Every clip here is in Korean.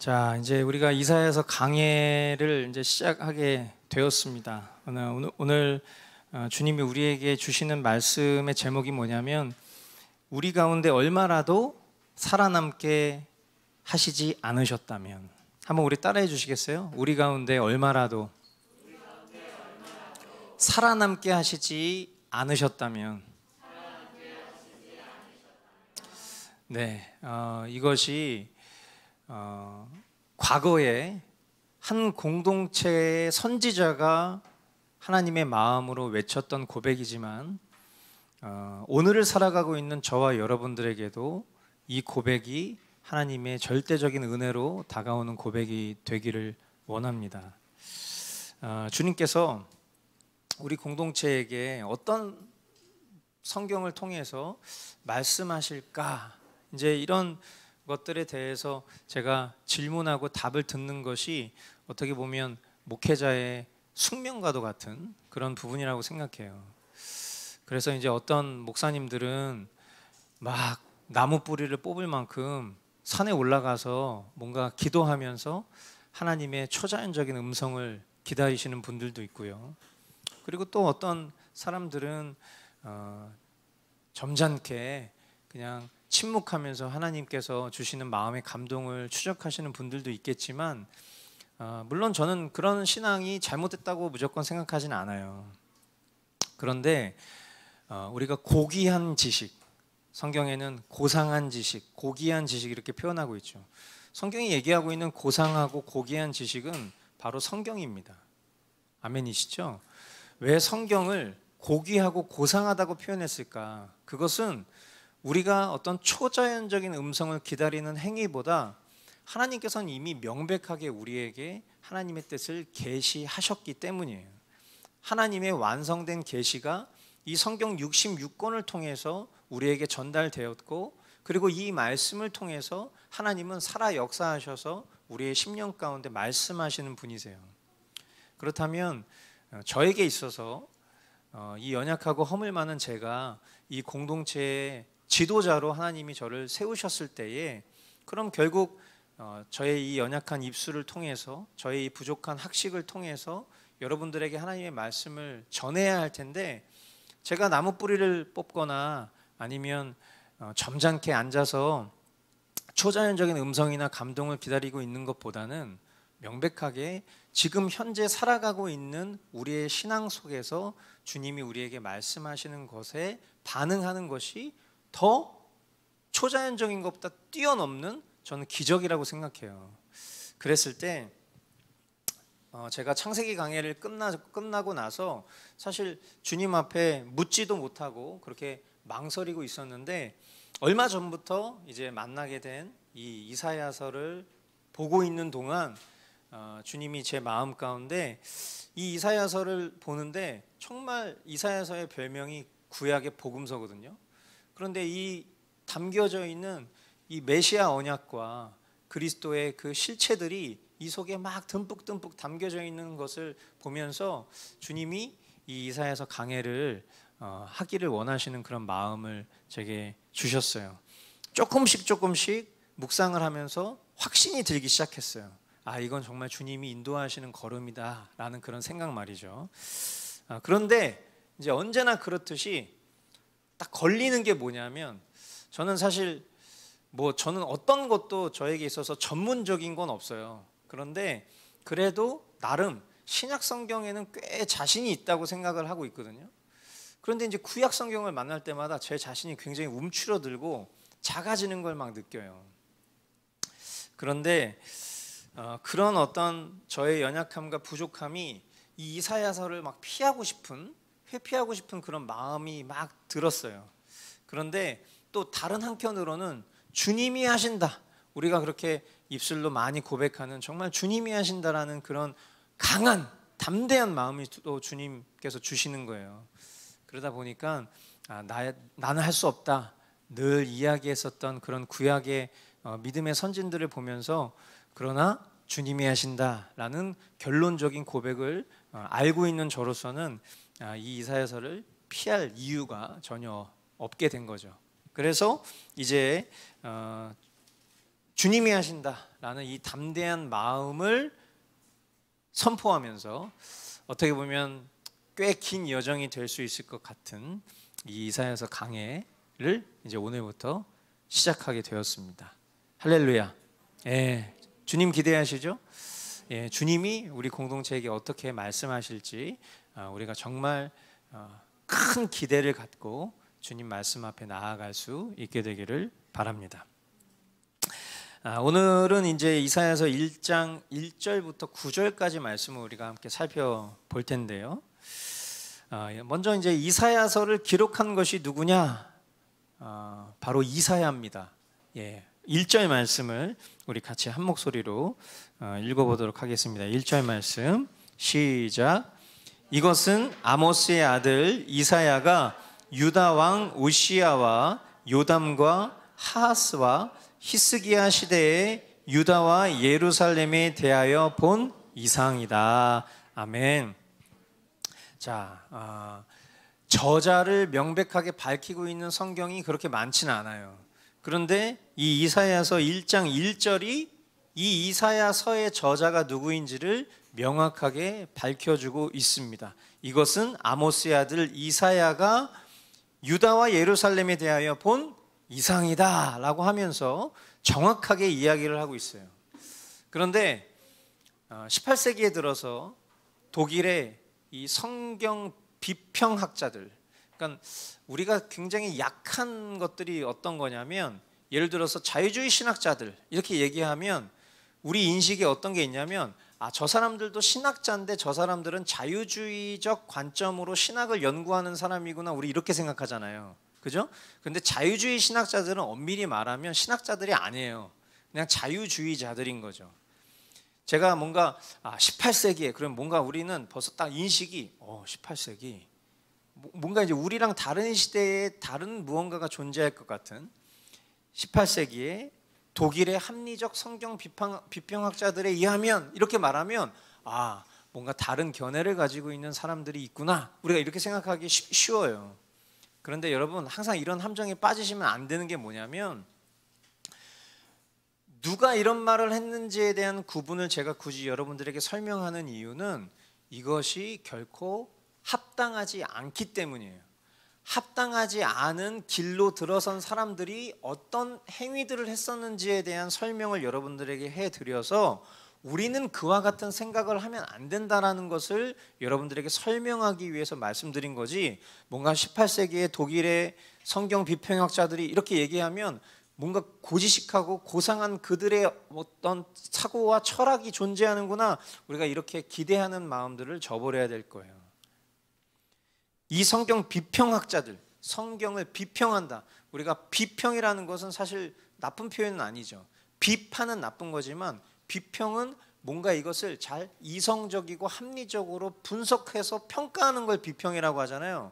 자, 이제 우리가 이사야서 강해를 이제 시작하게 되었습니다. 오늘 주님이 우리에게 주시는 말씀의 제목이 뭐냐면 우리 가운데 얼마라도 살아남게 하시지 않으셨다면. 한번 우리 따라해 주시겠어요? 우리 가운데 얼마라도 살아남게 하시지 않으셨다면. 네, 이것이 과거에 한 공동체의 선지자가 하나님의 마음으로 외쳤던 고백이지만 오늘을 살아가고 있는 저와 여러분들에게도 이 고백이 하나님의 절대적인 은혜로 다가오는 고백이 되기를 원합니다. 주님께서 우리 공동체에게 어떤 성경을 통해서 말씀하실까? 이제 이런 것들에 대해서 제가 질문하고 답을 듣는 것이 어떻게 보면 목회자의 숙명과도 같은 그런 부분이라고 생각해요. 그래서 이제 어떤 목사님들은 막 나무 뿌리를 뽑을 만큼 산에 올라가서 뭔가 기도하면서 하나님의 초자연적인 음성을 기다리시는 분들도 있고요. 그리고 또 어떤 사람들은 점잖게 그냥 침묵하면서 하나님께서 주시는 마음의 감동을 추적하시는 분들도 있겠지만 물론 저는 그런 신앙이 잘못됐다고 무조건 생각하지는 않아요. 그런데 우리가 고귀한 지식, 성경에는 고상한 지식, 고귀한 지식 이렇게 표현하고 있죠. 성경이 얘기하고 있는 고상하고 고귀한 지식은 바로 성경입니다. 아멘이시죠? 왜 성경을 고귀하고 고상하다고 표현했을까? 그것은 우리가 어떤 초자연적인 음성을 기다리는 행위보다 하나님께서는 이미 명백하게 우리에게 하나님의 뜻을 계시하셨기 때문이에요. 하나님의 완성된 계시가 이 성경 66권을 통해서 우리에게 전달되었고, 그리고 이 말씀을 통해서 하나님은 살아 역사하셔서 우리의 심령 가운데 말씀하시는 분이세요. 그렇다면 저에게 있어서 이 연약하고 허물 많은 제가 이 공동체의 지도자로 하나님이 저를 세우셨을 때에 그럼 결국 저의 이 연약한 입술을 통해서, 저의 이 부족한 학식을 통해서 여러분들에게 하나님의 말씀을 전해야 할 텐데, 제가 나무 뿌리를 뽑거나 아니면 점잖게 앉아서 초자연적인 음성이나 감동을 기다리고 있는 것보다는 명백하게 지금 현재 살아가고 있는 우리의 신앙 속에서 주님이 우리에게 말씀하시는 것에 반응하는 것이 더 초자연적인 것보다 뛰어넘는, 저는 기적이라고 생각해요. 그랬을 때 제가 창세기 강해를 끝나고 나서 사실 주님 앞에 묻지도 못하고 그렇게 망설이고 있었는데, 얼마 전부터 이제 만나게 된 이 이사야서를 보고 있는 동안 주님이 제 마음 가운데 이 이사야서를 보는데, 정말 이사야서의 별명이 구약의 복음서거든요. 그런데 이 담겨져 있는 이 메시아 언약과 그리스도의 그 실체들이 이 속에 막 듬뿍듬뿍 담겨져 있는 것을 보면서 주님이 이 이사야서 강해를 하기를 원하시는 그런 마음을 제게 주셨어요. 조금씩 묵상을 하면서 확신이 들기 시작했어요. 이건 정말 주님이 인도하시는 걸음이다 라는 그런 생각 말이죠. 그런데 이제 언제나 그렇듯이 딱 걸리는 게 뭐냐면, 저는 사실 저는 어떤 것도 저에게 있어서 전문적인 건 없어요. 그런데 그래도 나름 신약 성경에는 꽤 자신이 있다고 생각을 하고 있거든요. 그런데 이제 구약 성경을 만날 때마다 제 자신이 굉장히 움츠러들고 작아지는 걸 막 느껴요. 그런데 그런 어떤 저의 연약함과 부족함이 이 이사야서를 막 회피하고 싶은 그런 마음이 막 들었어요. 그런데 또 다른 한편으로는 주님이 하신다, 우리가 그렇게 입술로 많이 고백하는 정말 주님이 하신다라는 그런 강한 담대한 마음이 또 주님께서 주시는 거예요. 그러다 보니까 나는 할 수 없다, 늘 이야기했었던 그런 구약의 믿음의 선진들을 보면서 그러나 주님이 하신다라는 결론적인 고백을 알고 있는 저로서는 이 이사야서를 피할 이유가 전혀 없게 된 거죠. 그래서 이제 주님이 하신다라는 이 담대한 마음을 선포하면서 어떻게 보면 꽤 긴 여정이 될 수 있을 것 같은 이 이사야서 강해를 이제 오늘부터 시작하게 되었습니다. 할렐루야. 예, 주님 기대하시죠? 예, 주님이 우리 공동체에게 어떻게 말씀하실지 우리가 정말 큰 기대를 갖고 주님 말씀 앞에 나아갈 수 있게 되기를 바랍니다. 오늘은 이제 이사야서 1장 1절부터 9절까지 말씀을 우리가 함께 살펴볼 텐데요. 먼저 이제 이사야서를 기록한 것이 누구냐? 바로 이사야입니다. 예, 1절 말씀을 우리 같이 한 목소리로 읽어보도록 하겠습니다. 1절 말씀 시작. 이것은 아모스의 아들 이사야가 유다 왕 우시야와 요담과 하하스와 히스기야 시대에 유다와 예루살렘에 대하여 본 이상이다. 아멘. 자, 저자를 명백하게 밝히고 있는 성경이 그렇게 많지는 않아요. 그런데 이 이사야서 1장 1절이 이 이사야서의 저자가 누구인지를 명확하게 밝혀주고 있습니다. 이것은 아모스의 아들 이사야가 유다와 예루살렘에 대하여 본 이상이다 라고 하면서 정확하게 이야기를 하고 있어요. 그런데 18세기에 들어서 독일의 이 성경 비평학자들, 그러니까 우리가 굉장히 약한 것들이 어떤 거냐면, 예를 들어서 자유주의 신학자들 이렇게 얘기하면 우리 인식에 어떤 게 있냐면, 저 사람들도 신학자인데 저 사람들은 자유주의적 관점으로 신학을 연구하는 사람이구나, 우리 이렇게 생각하잖아요. 그죠? 근데 자유주의 신학자들은 엄밀히 말하면 신학자들이 아니에요. 그냥 자유주의자들인 거죠. 제가 뭔가 18세기에 그럼 뭔가 우리는 벌써 딱 인식이 18세기 뭔가 이제 우리랑 다른 시대에 다른 무언가가 존재할 것 같은 18세기에 독일의 합리적 성경 비평학자들에 의하면, 이렇게 말하면 뭔가 다른 견해를 가지고 있는 사람들이 있구나, 우리가 이렇게 생각하기 쉬워요. 그런데 여러분, 항상 이런 함정에 빠지시면 안 되는 게 뭐냐면, 누가 이런 말을 했는지에 대한 구분을 제가 굳이 여러분들에게 설명하는 이유는 이것이 결코 합당하지 않기 때문이에요. 합당하지 않은 길로 들어선 사람들이 어떤 행위들을 했었는지에 대한 설명을 여러분들에게 해드려서 우리는 그와 같은 생각을 하면 안 된다라는 것을 여러분들에게 설명하기 위해서 말씀드린 거지, 뭔가 18세기의 독일의 성경 비평학자들이 이렇게 얘기하면 뭔가 고지식하고 고상한 그들의 어떤 사고와 철학이 존재하는구나, 우리가 이렇게 기대하는 마음들을 저버려야 될 거예요. 이 성경 비평학자들, 성경을 비평한다. 우리가 비평이라는 것은 사실 나쁜 표현은 아니죠. 비판은 나쁜 거지만 비평은 뭔가 이것을 잘 이성적이고 합리적으로 분석해서 평가하는 걸 비평이라고 하잖아요.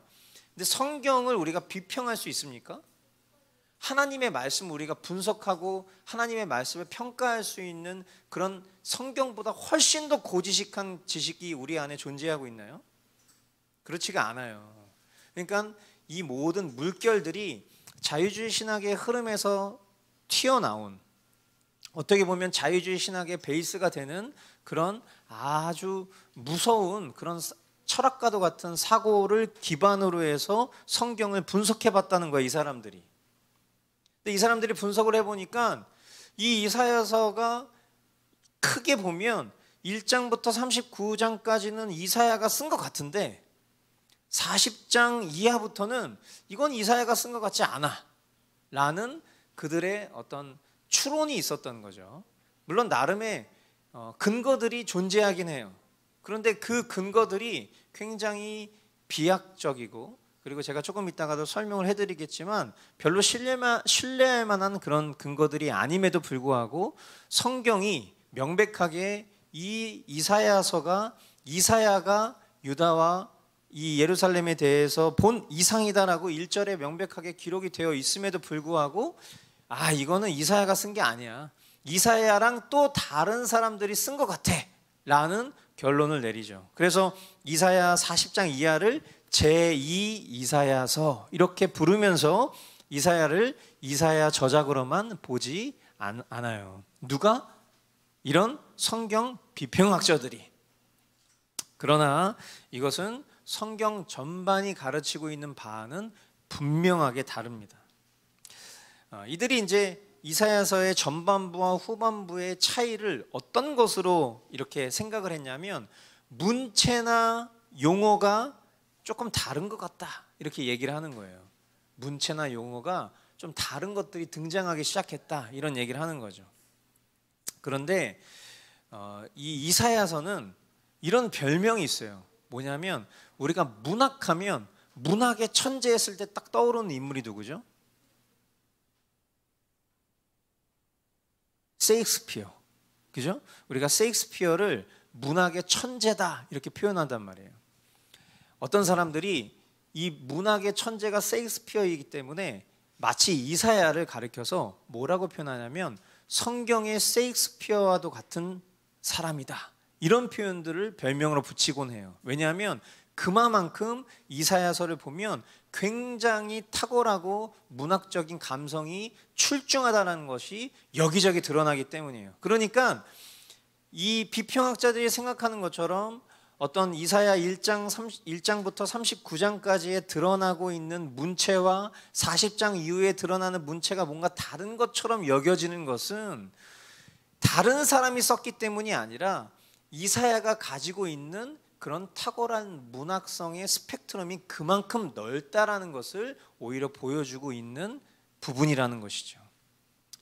근데 성경을 우리가 비평할 수 있습니까? 하나님의 말씀을 우리가 분석하고 하나님의 말씀을 평가할 수 있는 그런 성경보다 훨씬 더 고지식한 지식이 우리 안에 존재하고 있나요? 그렇지가 않아요. 그러니까 이 모든 물결들이 자유주의 신학의 흐름에서 튀어나온, 어떻게 보면 자유주의 신학의 베이스가 되는 그런 아주 무서운 그런 철학과도 같은 사고를 기반으로 해서 성경을 분석해 봤다는 거예요, 이 사람들이. 근데 이 사람들이 분석을 해보니까 이 이사야서가 크게 보면 1장부터 39장까지는 이사야가 쓴 것 같은데 40장 이하부터는 이건 이사야가 쓴 것 같지 않아 라는 그들의 어떤 추론이 있었던 거죠. 물론 나름의 근거들이 존재하긴 해요. 그런데 그 근거들이 굉장히 비약적이고, 그리고 제가 조금 이따가도 설명을 해드리겠지만 별로 신뢰할 만한 그런 근거들이 아님에도 불구하고 성경이 명백하게 이 이사야서가 이사야가 유다와 이 예루살렘에 대해서 본 이상이다라고 1절에 명백하게 기록이 되어 있음에도 불구하고 이거는 이사야가 쓴 게 아니야, 이사야랑 또 다른 사람들이 쓴 것 같아 라는 결론을 내리죠. 그래서 이사야 40장 이하를 제2 이사야서 이렇게 부르면서 이사야를 이사야 저작으로만 보지 않아요. 누가? 이런 성경 비평학자들이. 그러나 이것은 성경 전반이 가르치고 있는 바는 분명하게 다릅니다. 이들이 이제 이사야서의 전반부와 후반부의 차이를 어떤 것으로 이렇게 생각을 했냐면 문체나 용어가 조금 다른 것 같다 이렇게 얘기를 하는 거예요. 문체나 용어가 좀 다른 것들이 등장하기 시작했다 이런 얘기를 하는 거죠. 그런데 이 이사야서는 이런 별명이 있어요. 뭐냐면 우리가 문학하면 문학의 천재 했을 때 딱 떠오르는 인물이 누구죠? 셰익스피어. 그죠? 우리가 셰익스피어를 문학의 천재다 이렇게 표현한단 말이에요. 어떤 사람들이 이 문학의 천재가 셰익스피어이기 때문에 마치 이사야를 가리켜서 뭐라고 표현하냐면 성경의 셰익스피어와도 같은 사람이다. 이런 표현들을 별명으로 붙이곤 해요. 왜냐하면 그만큼 이사야서를 보면 굉장히 탁월하고 문학적인 감성이 출중하다는 것이 여기저기 드러나기 때문이에요. 그러니까 이 비평학자들이 생각하는 것처럼 어떤 이사야 1장부터 39장까지에 드러나고 있는 문체와 40장 이후에 드러나는 문체가 뭔가 다른 것처럼 여겨지는 것은 다른 사람이 썼기 때문이 아니라 이사야가 가지고 있는 그런 탁월한 문학성의 스펙트럼이 그만큼 넓다라는 것을 오히려 보여주고 있는 부분이라는 것이죠.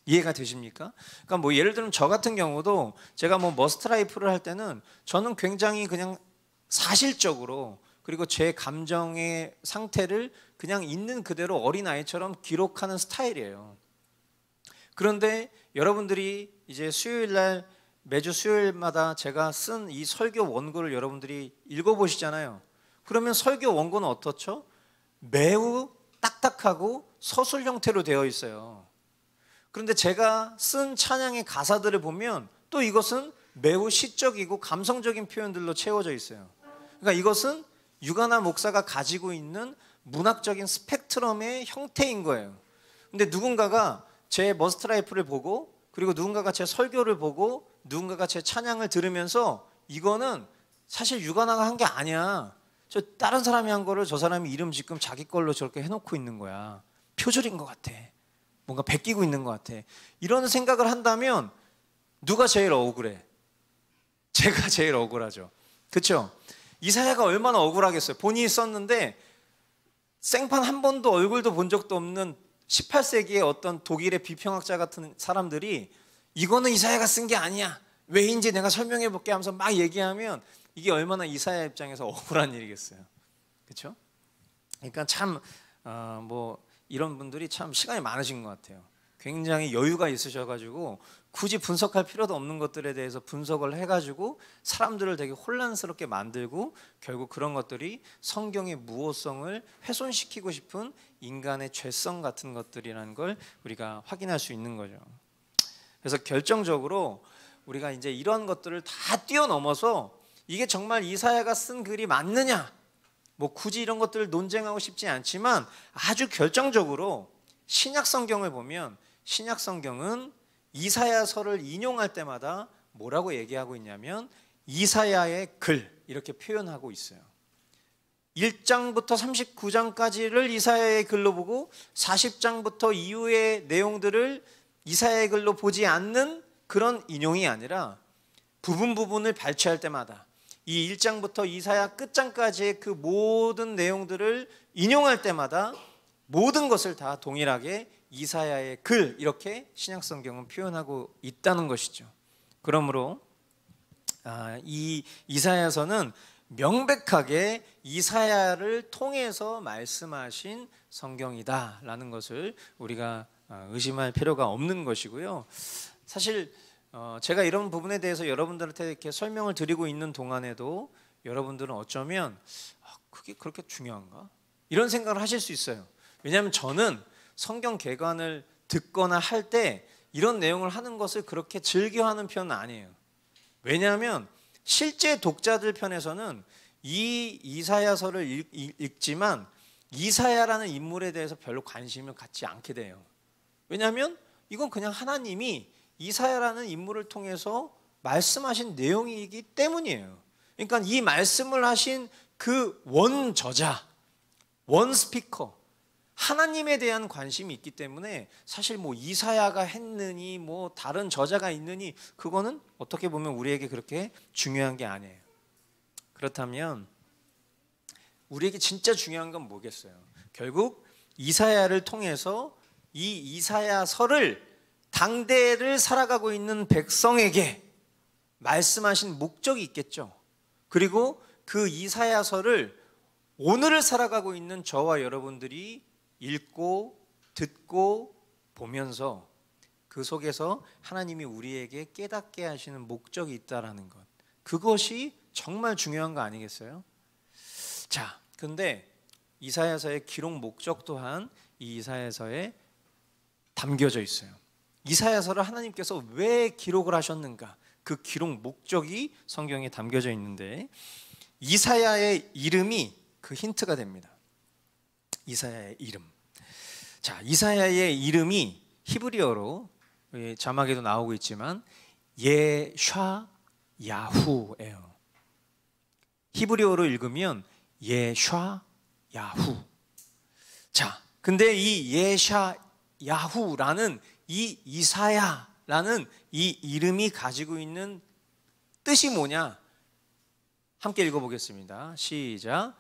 이해가 되십니까? 그러니까 뭐 예를 들면 저 같은 경우도 제가 뭐 머스트라이프를 할 때는 저는 굉장히 그냥 사실적으로 그리고 제 감정의 상태를 그냥 있는 그대로 어린아이처럼 기록하는 스타일이에요. 그런데 여러분들이 이제 수요일날 매주 수요일마다 제가 쓴 이 설교 원고를 여러분들이 읽어보시잖아요. 그러면 설교 원고는 어떻죠? 매우 딱딱하고 서술 형태로 되어 있어요. 그런데 제가 쓴 찬양의 가사들을 보면 또 이것은 매우 시적이고 감성적인 표현들로 채워져 있어요. 그러니까 이것은 유가나 목사가 가지고 있는 문학적인 스펙트럼의 형태인 거예요. 근데 누군가가 제 머스트라이프를 보고 그리고 누군가가 제 설교를 보고 누군가가 제 찬양을 들으면서 이거는 사실 유가나가 한 게 아니야. 저 다른 사람이 한 거를 저 사람이 이름 지금 자기 걸로 저렇게 해놓고 있는 거야. 표절인 것 같아. 뭔가 베끼고 있는 것 같아. 이런 생각을 한다면 누가 제일 억울해? 제가 제일 억울하죠. 그렇죠? 이사야가 얼마나 억울하겠어요. 본인이 썼는데 생판 한 번도 얼굴도 본 적도 없는 18세기의 어떤 독일의 비평학자 같은 사람들이 이거는 이사야가 쓴 게 아니야. 왜인지 내가 설명해 볼게 하면서 막 얘기하면 이게 얼마나 이사야 입장에서 억울한 일이겠어요. 그렇죠? 그러니까 참 뭐 이런 분들이 참 시간이 많으신 것 같아요. 굉장히 여유가 있으셔가지고 굳이 분석할 필요도 없는 것들에 대해서 분석을 해가지고 사람들을 되게 혼란스럽게 만들고 결국 그런 것들이 성경의 무호성을 훼손시키고 싶은 인간의 죄성 같은 것들이라는 걸 우리가 확인할 수 있는 거죠. 그래서 결정적으로 우리가 이제 이런 것들을 다 뛰어넘어서 이게 정말 이사야가 쓴 글이 맞느냐, 뭐 굳이 이런 것들을 논쟁하고 싶지 않지만 아주 결정적으로 신약 성경을 보면 신약 성경은 이사야서를 인용할 때마다 뭐라고 얘기하고 있냐면 이사야의 글 이렇게 표현하고 있어요. 1장부터 39장까지를 이사야의 글로 보고 40장부터 이후의 내용들을 이사야의 글로 보지 않는 그런 인용이 아니라 부분을 발췌할 때마다 이 1장부터 이사야 끝장까지의 그 모든 내용들을 인용할 때마다 모든 것을 다 동일하게 이사야의 글 이렇게 신약성경은 표현하고 있다는 것이죠. 그러므로 이 이사야서는 명백하게 이사야를 통해서 말씀하신 성경이다라는 것을 우리가 의심할 필요가 없는 것이고요. 사실 제가 이런 부분에 대해서 여러분들한테 이렇게 설명을 드리고 있는 동안에도 여러분들은 어쩌면 그게 그렇게 중요한가? 이런 생각을 하실 수 있어요. 왜냐하면 저는 성경 개관을 듣거나 할 때 이런 내용을 하는 것을 그렇게 즐겨하는 편은 아니에요. 왜냐하면 실제 독자들 편에서는 이 이사야서를 읽지만 이사야라는 인물에 대해서 별로 관심을 갖지 않게 돼요. 왜냐하면 이건 그냥 하나님이 이사야라는 인물을 통해서 말씀하신 내용이기 때문이에요. 그러니까 이 말씀을 하신 그 원저자, 원스피커, 하나님에 대한 관심이 있기 때문에 사실 뭐 이사야가 했느니 뭐 다른 저자가 있느니 그거는 어떻게 보면 우리에게 그렇게 중요한 게 아니에요. 그렇다면 우리에게 진짜 중요한 건 뭐겠어요? 결국 이사야를 통해서 이 이사야서를 당대를 살아가고 있는 백성에게 말씀하신 목적이 있겠죠. 그리고 그 이사야서를 오늘을 살아가고 있는 저와 여러분들이 읽고 듣고 보면서 그 속에서 하나님이 우리에게 깨닫게 하시는 목적이 있다라는 것, 그것이 정말 중요한 거 아니겠어요? 자, 근데 이사야서의 기록 목적 또한 이 이사야서에 담겨져 있어요. 이사야서를 하나님께서 왜 기록을 하셨는가, 그 기록 목적이 성경에 담겨져 있는데 이사야의 이름이 그 힌트가 됩니다. 이사야의 이름. 자, 이사야의 이름이 히브리어로 자막에도 나오고 있지만 예샤야후예요. 히브리어로 읽으면 예샤야후. 자, 근데 이 예샤야후라는 이 이사야라는 이 이름이 가지고 있는 뜻이 뭐냐? 함께 읽어보겠습니다. 시작.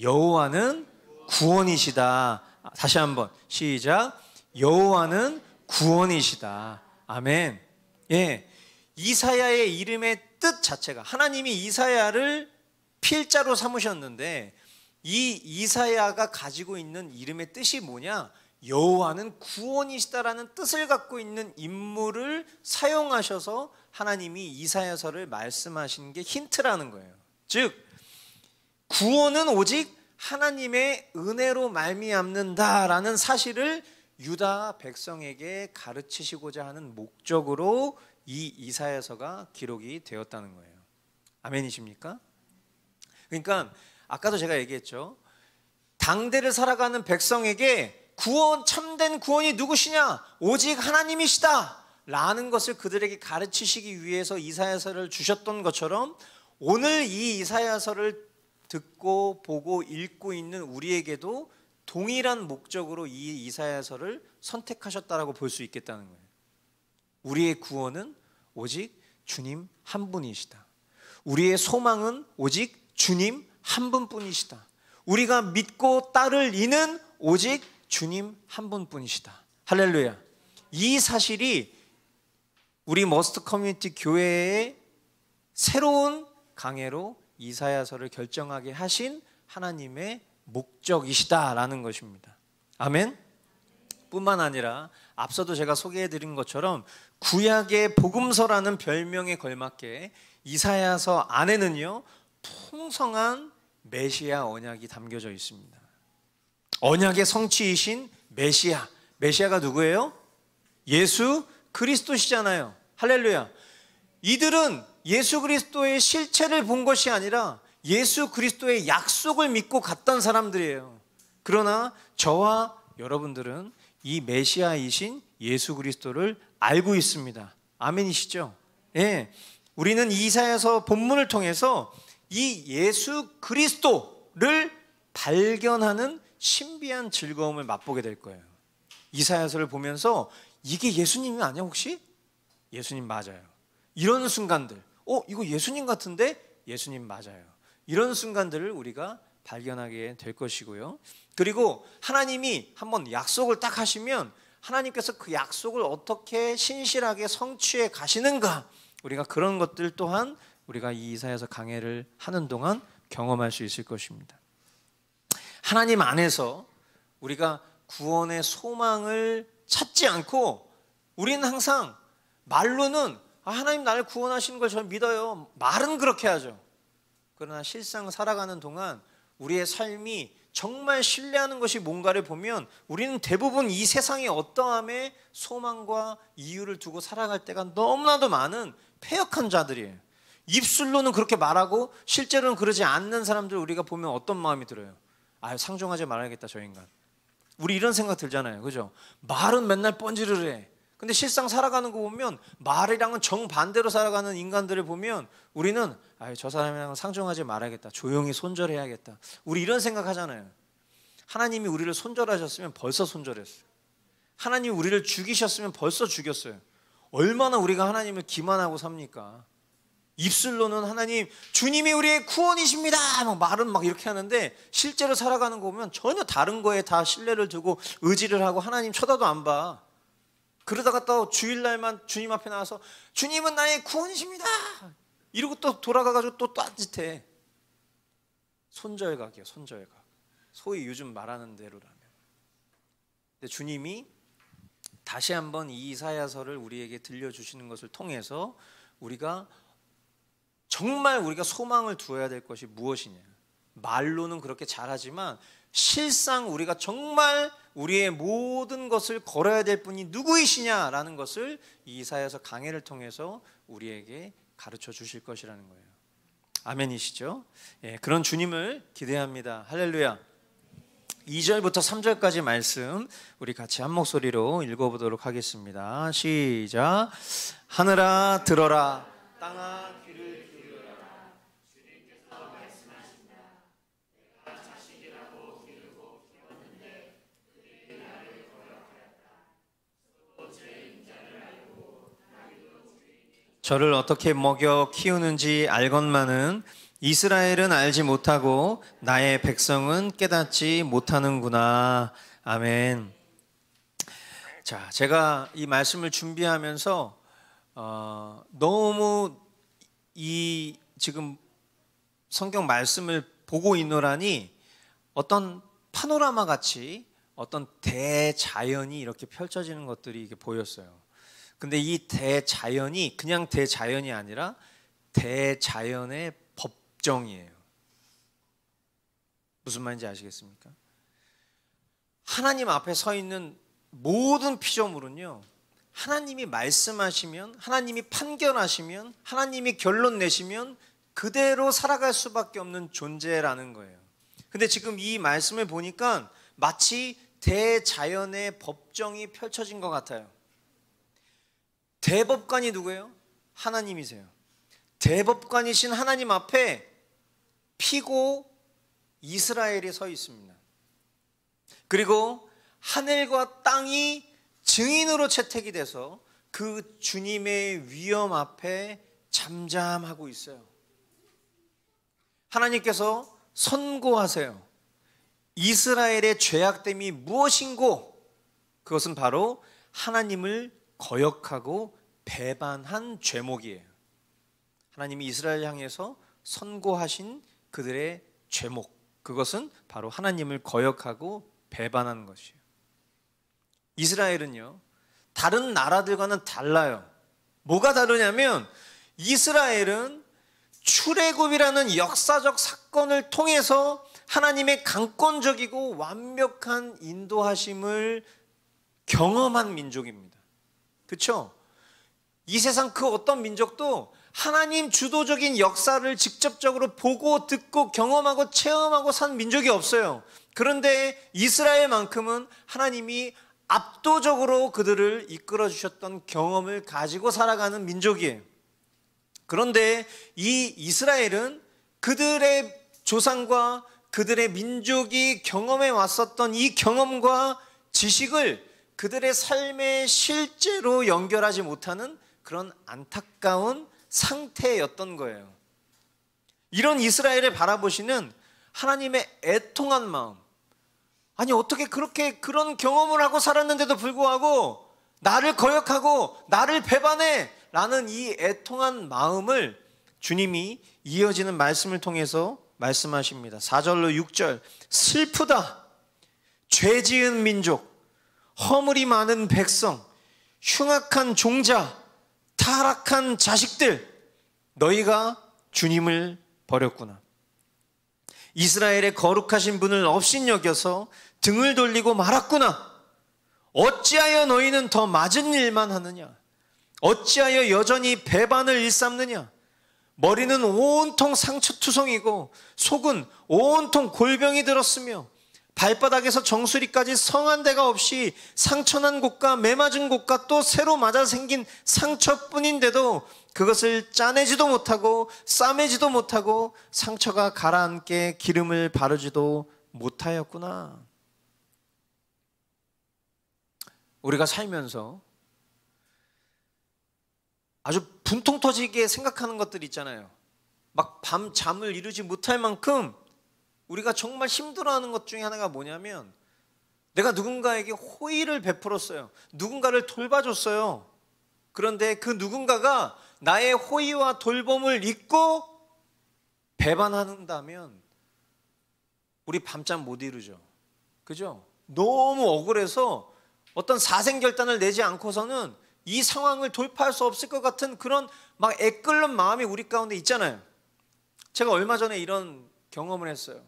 여호와는 구원이시다. 다시 한번 시작. 여호와는 구원이시다. 아멘. 예, 이사야의 이름의 뜻 자체가, 하나님이 이사야를 필자로 삼으셨는데 이 이사야가 가지고 있는 이름의 뜻이 뭐냐? 여호와는 구원이시다라는 뜻을 갖고 있는 인물을 사용하셔서 하나님이 이사야서를 말씀하신 게 힌트라는 거예요. 즉 구원은 오직 하나님의 은혜로 말미암는다라는 사실을 유다 백성에게 가르치시고자 하는 목적으로 이 이사야서가 기록이 되었다는 거예요. 아멘이십니까? 그러니까 아까도 제가 얘기했죠. 당대를 살아가는 백성에게 구원, 참된 구원이 누구시냐? 오직 하나님이시다 라는 것을 그들에게 가르치시기 위해서 이사야서를 주셨던 것처럼 오늘 이 이사야서를 듣고 보고 읽고 있는 우리에게도 동일한 목적으로 이 이사야서를 선택하셨다라고 볼 수 있겠다는 거예요. 우리의 구원은 오직 주님 한 분이시다. 우리의 소망은 오직 주님 한 분뿐이시다. 우리가 믿고 따를 이는 오직 주님 한 분뿐이시다. 할렐루야. 이 사실이 우리 머스트 커뮤니티 교회의 새로운 강해로 이사야서를 결정하게 하신 하나님의 목적이시다라는 것입니다. 아멘. 뿐만 아니라 앞서도 제가 소개해드린 것처럼 구약의 복음서라는 별명에 걸맞게 이사야서 안에는요 풍성한 메시아 언약이 담겨져 있습니다. 언약의 성취이신 메시아. 메시아가 누구예요? 예수 그리스도시잖아요. 할렐루야. 이들은 예수 그리스도의 실체를 본 것이 아니라 예수 그리스도의 약속을 믿고 갔던 사람들이에요. 그러나 저와 여러분들은 이 메시아이신 예수 그리스도를 알고 있습니다. 아멘이시죠? 예. 우리는 이사야서 본문을 통해서 이 예수 그리스도를 발견하는 신비한 즐거움을 맛보게 될 거예요. 이사야서를 보면서 이게 예수님이 아니야 혹시? 예수님 맞아요. 이런 순간들, 이거 예수님 같은데? 예수님 맞아요. 이런 순간들을 우리가 발견하게 될 것이고요. 그리고 하나님이 한번 약속을 딱 하시면 하나님께서 그 약속을 어떻게 신실하게 성취해 가시는가, 우리가 그런 것들 또한 우리가 이 이사야서 강해를 하는 동안 경험할 수 있을 것입니다. 하나님 안에서 우리가 구원의 소망을 찾지 않고 우리는 항상 말로는 하나님 나를 구원하시는 걸 저는 믿어요. 말은 그렇게 하죠. 그러나 실상 살아가는 동안 우리의 삶이 정말 신뢰하는 것이 뭔가를 보면 우리는 대부분 이 세상의 어떠함에 소망과 이유를 두고 살아갈 때가 너무나도 많은 패역한 자들이에요. 입술로는 그렇게 말하고 실제로는 그러지 않는 사람들 우리가 보면 어떤 마음이 들어요? 상종하지 말아야겠다 저 인간. 우리 이런 생각 들잖아요. 그죠? 말은 맨날 뻔질을 해. 근데 실상 살아가는 거 보면 말이랑은 정반대로 살아가는 인간들을 보면 우리는 저 사람이랑은 상종하지 말아야겠다, 조용히 손절해야겠다, 우리 이런 생각하잖아요. 하나님이 우리를 손절하셨으면 벌써 손절했어요. 하나님이 우리를 죽이셨으면 벌써 죽였어요. 얼마나 우리가 하나님을 기만하고 삽니까? 입술로는 하나님, 주님이 우리의 구원이십니다 막 말은 막 이렇게 하는데 실제로 살아가는 거 보면 전혀 다른 거에 다 신뢰를 두고 의지를 하고 하나님 쳐다도 안 봐. 그러다가 또 주일날만 주님 앞에 나와서 주님은 나의 구원이십니다 이러고 또 돌아가가지고 또 딴짓해. 손절각이에요, 손절각. 소위 요즘 말하는 대로라면. 근데 주님이 다시 한번 이 이사야서를 우리에게 들려주시는 것을 통해서 우리가 정말 우리가 소망을 두어야 될 것이 무엇이냐. 말로는 그렇게 잘하지만 실상 우리가 정말 우리의 모든 것을 걸어야 될 분이 누구이시냐라는 것을 이 이사야서 강해를 통해서 우리에게 가르쳐 주실 것이라는 거예요. 아멘이시죠? 예, 그런 주님을 기대합니다. 할렐루야. 2절부터 3절까지 말씀 우리 같이 한 목소리로 읽어보도록 하겠습니다. 시작. 하늘아 들어라, 땅아 귀를 기울여라. 주님께서 말씀하신다. 내가 자식이라고 기르고 키웠는데 그들이 나를 거역하였다. 저도 제 인자를 알고 나에게도 주인이 저를 어떻게 먹여 키우는지 알건만은 이스라엘은 알지 못하고 나의 백성은 깨닫지 못하는구나. 아멘. 자, 제가 이 말씀을 준비하면서 너무 이 지금 성경 말씀을 보고 있노라니 어떤 파노라마 같이 어떤 대자연이 이렇게 펼쳐지는 것들이 이게 보였어요. 근데 이 대자연이 그냥 대자연이 아니라 대자연의 법정이에요. 무슨 말인지 아시겠습니까? 하나님 앞에 서 있는 모든 피조물은요, 하나님이 말씀하시면, 하나님이 판결하시면, 하나님이 결론 내시면 그대로 살아갈 수밖에 없는 존재라는 거예요. 근데 지금 이 말씀을 보니까 마치 대자연의 법정이 펼쳐진 것 같아요. 대법관이 누구예요? 하나님이세요. 대법관이신 하나님 앞에 피고 이스라엘이 서 있습니다. 그리고 하늘과 땅이 증인으로 채택이 돼서 그 주님의 위엄 앞에 잠잠하고 있어요. 하나님께서 선고하세요. 이스라엘의 죄악됨이 무엇인고? 그것은 바로 하나님을 거역하고 배반한 죄목이에요. 하나님이 이스라엘 향해서 선고하신 그들의 죄목, 그것은 바로 하나님을 거역하고 배반하는 것이에요. 이스라엘은요, 다른 나라들과는 달라요. 뭐가 다르냐면 이스라엘은 출애굽이라는 역사적 사건을 통해서 하나님의 강권적이고 완벽한 인도하심을 경험한 민족입니다. 그렇죠? 이 세상 그 어떤 민족도 하나님 주도적인 역사를 직접적으로 보고 듣고 경험하고 체험하고 산 민족이 없어요. 그런데 이스라엘만큼은 하나님이 압도적으로 그들을 이끌어 주셨던 경험을 가지고 살아가는 민족이에요. 그런데 이 이스라엘은 그들의 조상과 그들의 민족이 경험해 왔었던 이 경험과 지식을 그들의 삶에 실제로 연결하지 못하는 그런 안타까운 상태였던 거예요. 이런 이스라엘을 바라보시는 하나님의 애통한 마음, 아니 어떻게 그렇게 그런 경험을 하고 살았는데도 불구하고 나를 거역하고 나를 배반해 라는 이 애통한 마음을 주님이 이어지는 말씀을 통해서 말씀하십니다. 4절로 6절. 슬프다, 죄 지은 민족, 허물이 많은 백성, 흉악한 종자, 타락한 자식들, 너희가 주님을 버렸구나. 이스라엘의 거룩하신 분을 업신여겨서 등을 돌리고 말았구나. 어찌하여 너희는 더 맞은 일만 하느냐? 어찌하여 여전히 배반을 일삼느냐? 머리는 온통 상처투성이고 속은 온통 골병이 들었으며 발바닥에서 정수리까지 성한 데가 없이 상처난 곳과 매맞은 곳과 또 새로 맞아 생긴 상처뿐인데도 그것을 짜내지도 못하고 싸매지도 못하고 상처가 가라앉게 기름을 바르지도 못하였구나. 우리가 살면서 아주 분통 터지게 생각하는 것들이 있잖아요. 막 밤 잠을 이루지 못할 만큼 우리가 정말 힘들어하는 것 중에 하나가 뭐냐면, 내가 누군가에게 호의를 베풀었어요. 누군가를 돌봐줬어요. 그런데 그 누군가가 나의 호의와 돌봄을 잊고 배반한다면 우리 밤잠 못 이루죠. 그죠? 너무 억울해서 어떤 사생결단을 내지 않고서는 이 상황을 돌파할 수 없을 것 같은 그런 막 애끓는 마음이 우리 가운데 있잖아요. 제가 얼마 전에 이런 경험을 했어요.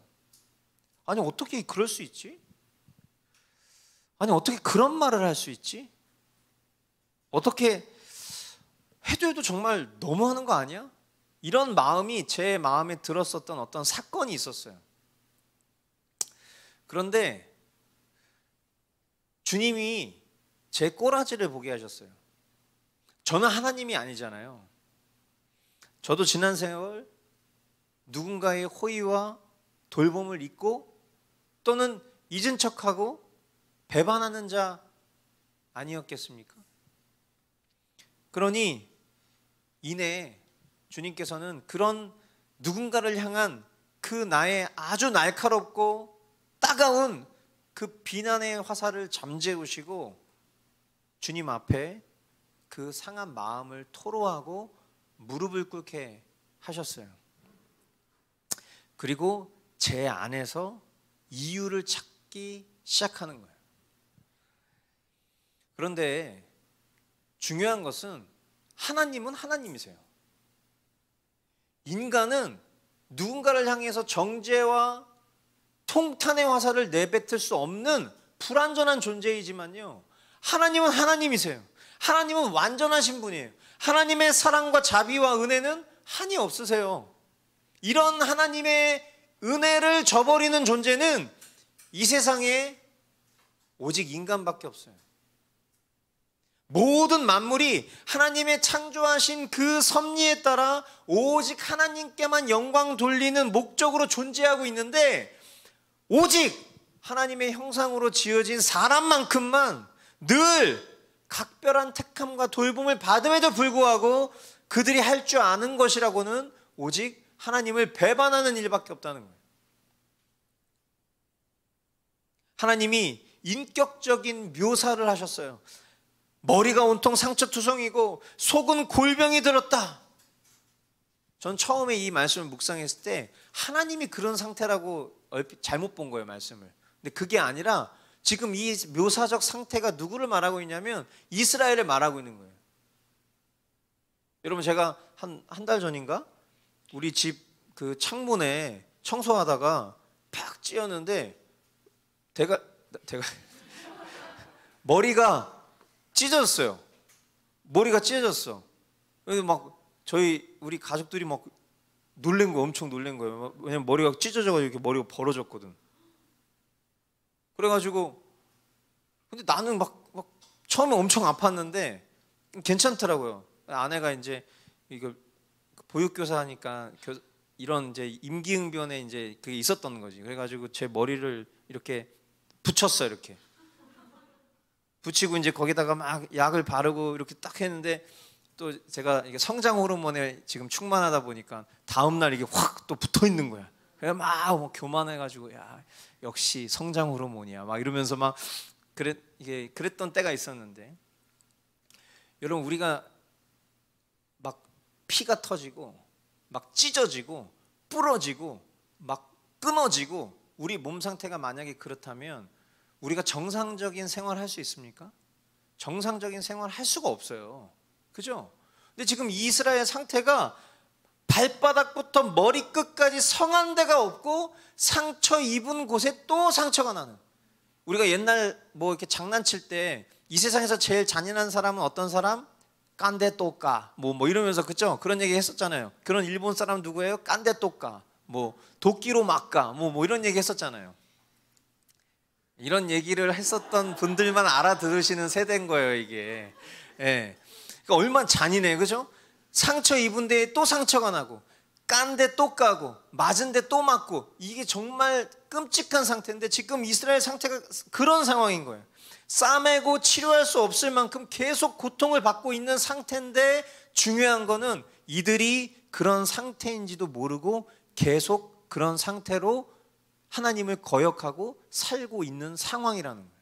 아니, 어떻게 그럴 수 있지? 아니, 어떻게 그런 말을 할 수 있지? 어떻게 해도 정말 너무하는 거 아니야? 이런 마음이 제 마음에 들었었던 어떤 사건이 있었어요. 그런데 주님이 제 꼬라지를 보게 하셨어요. 저는 하나님이 아니잖아요. 저도 지난 세월 누군가의 호의와 돌봄을 잊고 또는 잊은 척하고 배반하는 자 아니었겠습니까? 그러니 이내 주님께서는 그런 누군가를 향한 그 나의 아주 날카롭고 따가운 그 비난의 화살을 잠재우시고 주님 앞에 그 상한 마음을 토로하고 무릎을 꿇게 하셨어요. 그리고 제 안에서 이유를 찾기 시작하는 거예요. 그런데 중요한 것은 하나님은 하나님이세요. 인간은 누군가를 향해서 정죄와 통탄의 화살을 내뱉을 수 없는 불완전한 존재이지만요, 하나님은 하나님이세요. 하나님은 완전하신 분이에요. 하나님의 사랑과 자비와 은혜는 한이 없으세요. 이런 하나님의 은혜를 저버리는 존재는 이 세상에 오직 인간밖에 없어요. 모든 만물이 하나님의 창조하신 그 섭리에 따라 오직 하나님께만 영광 돌리는 목적으로 존재하고 있는데, 오직 하나님의 형상으로 지어진 사람만큼만 늘 각별한 택함과 돌봄을 받음에도 불구하고 그들이 할 줄 아는 것이라고는 오직 하나님을 배반하는 일밖에 없다는 거예요. 하나님이 인격적인 묘사를 하셨어요. 머리가 온통 상처투성이고 속은 골병이 들었다. 전 처음에 이 말씀을 묵상했을 때 하나님이 그런 상태라고 잘못 본 거예요, 말씀을. 근데 그게 아니라 지금 이 묘사적 상태가 누구를 말하고 있냐면 이스라엘을 말하고 있는 거예요. 여러분, 제가 한 달 전인가 우리 집 그 창문에 청소하다가 팍 찧었는데 제가 머리가 찢어졌어요. 머리가 찢어졌어. 막 우리 가족들이 막 놀란 거, 엄청 놀란 거예요. 왜냐면 머리가 찢어져가지고 이렇게 머리가 벌어졌거든. 그래가지고 근데 나는 막 처음에 엄청 아팠는데 괜찮더라고요. 아내가 이제 이걸 보육교사하니까 이런 이제 임기응변에 이제 그게 있었던 거지. 그래가지고 제 머리를 이렇게 붙였어요. 이렇게 붙이고 이제 거기다가 막 약을 바르고 이렇게 딱 했는데, 또 제가 이게 성장 호르몬에 지금 충만하다 보니까 다음 날 이게 확 또 붙어 있는 거야. 그래 막 교만해가지고, 야 역시 성장 호르몬이야 막 이러면서 막 그랬던 때가 있었는데, 여러분, 우리가 막 피가 터지고 막 찢어지고 부러지고 막 끊어지고 우리 몸 상태가 만약에 그렇다면 우리가 정상적인 생활을 할 수 있습니까? 정상적인 생활을 할 수가 없어요. 그죠? 근데 지금 이스라엘 상태가 발바닥부터 머리끝까지 성한 데가 없고 상처 입은 곳에 또 상처가 나는. 우리가 옛날 뭐 이렇게 장난칠 때 이 세상에서 제일 잔인한 사람은 어떤 사람? 깐데또까 뭐 이러면서, 그죠? 그런 얘기 했었잖아요. 그런 일본 사람 누구예요? 깐데또까 뭐 도끼로 막까 뭐 이런 얘기 했었잖아요. 이런 얘기를 했었던 분들만 알아들으시는 세대인 거예요, 이게. 예. 그러니까 얼마나 잔인해요, 그죠? 상처 입은 데에 또 상처가 나고, 깐 데 또 까고, 맞은 데 또 맞고, 이게 정말 끔찍한 상태인데 지금 이스라엘 상태가 그런 상황인 거예요. 싸매고 치료할 수 없을 만큼 계속 고통을 받고 있는 상태인데, 중요한 거는 이들이 그런 상태인지도 모르고 계속 그런 상태로 하나님을 거역하고 살고 있는 상황이라는 거예요.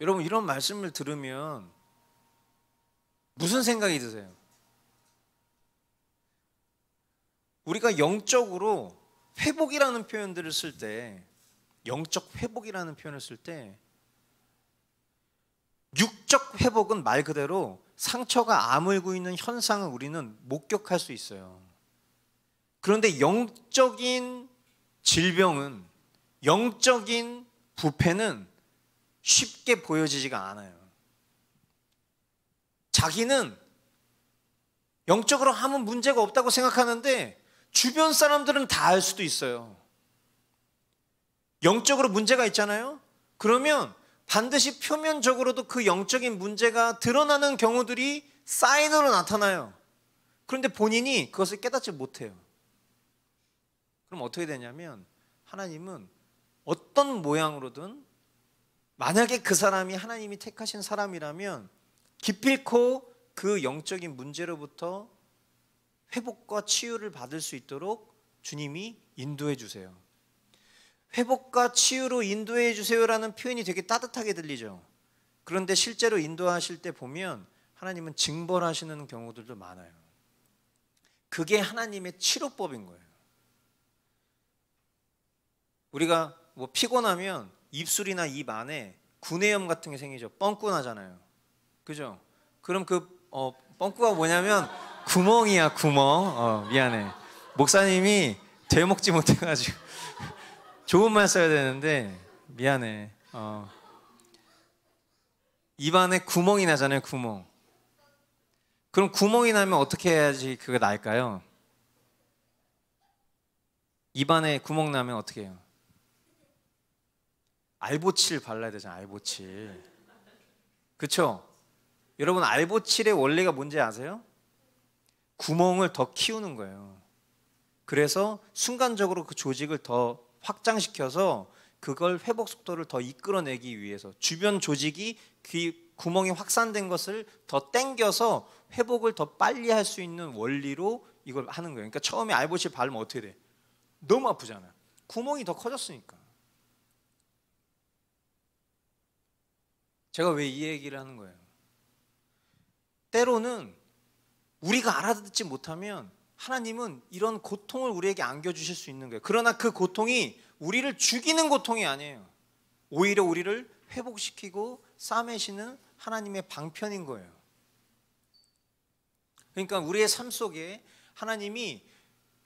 여러분, 이런 말씀을 들으면 무슨 생각이 드세요? 우리가 영적으로 회복이라는 표현들을 쓸 때, 영적 회복이라는 표현을 쓸 때, 육적 회복은 말 그대로 상처가 아물고 있는 현상을 우리는 목격할 수 있어요. 그런데 영적인 질병은, 영적인 부패는 쉽게 보여지지가 않아요. 자기는 영적으로 아무 문제가 없다고 생각하는데 주변 사람들은 다 알 수도 있어요. 영적으로 문제가 있잖아요. 그러면 반드시 표면적으로도 그 영적인 문제가 드러나는 경우들이 사인으로 나타나요. 그런데 본인이 그것을 깨닫지 못해요. 그럼 어떻게 되냐면, 하나님은 어떤 모양으로든, 만약에 그 사람이 하나님이 택하신 사람이라면 기필코 그 영적인 문제로부터 회복과 치유를 받을 수 있도록 주님이 인도해 주세요. 회복과 치유로 인도해 주세요라는 표현이 되게 따뜻하게 들리죠. 그런데 실제로 인도하실 때 보면 하나님은 징벌하시는 경우들도 많아요. 그게 하나님의 치료법인 거예요. 우리가 뭐 피곤하면 입술이나 입 안에 구내염 같은 게 생기죠. 뻥꾸 나잖아요. 그죠? 그럼 뻥꾸가 뭐냐면 구멍이야, 구멍. 미안해. 목사님이 되먹지 못해가지고 좋은 말 써야 되는데 미안해. 입 안에 구멍이 나잖아요, 구멍. 그럼 구멍이 나면 어떻게 해야지 그게 나을까요? 입 안에 구멍 나면 어떻게 해요? 알보칠 발라야 되잖아요, 알보칠. 그쵸? 여러분, 알보칠의 원리가 뭔지 아세요? 구멍을 더 키우는 거예요. 그래서 순간적으로 그 조직을 더 확장시켜서 그걸 회복 속도를 더 이끌어내기 위해서, 주변 조직이 그 구멍이 확산된 것을 더 당겨서 회복을 더 빨리 할 수 있는 원리로 이걸 하는 거예요. 그러니까 처음에 알보칠 바르면 어떻게 돼? 너무 아프잖아요. 구멍이 더 커졌으니까. 제가 왜 이 얘기를 하는 거예요? 때로는 우리가 알아듣지 못하면 하나님은 이런 고통을 우리에게 안겨주실 수 있는 거예요. 그러나 그 고통이 우리를 죽이는 고통이 아니에요. 오히려 우리를 회복시키고 싸매시는 하나님의 방편인 거예요. 그러니까 우리의 삶 속에 하나님이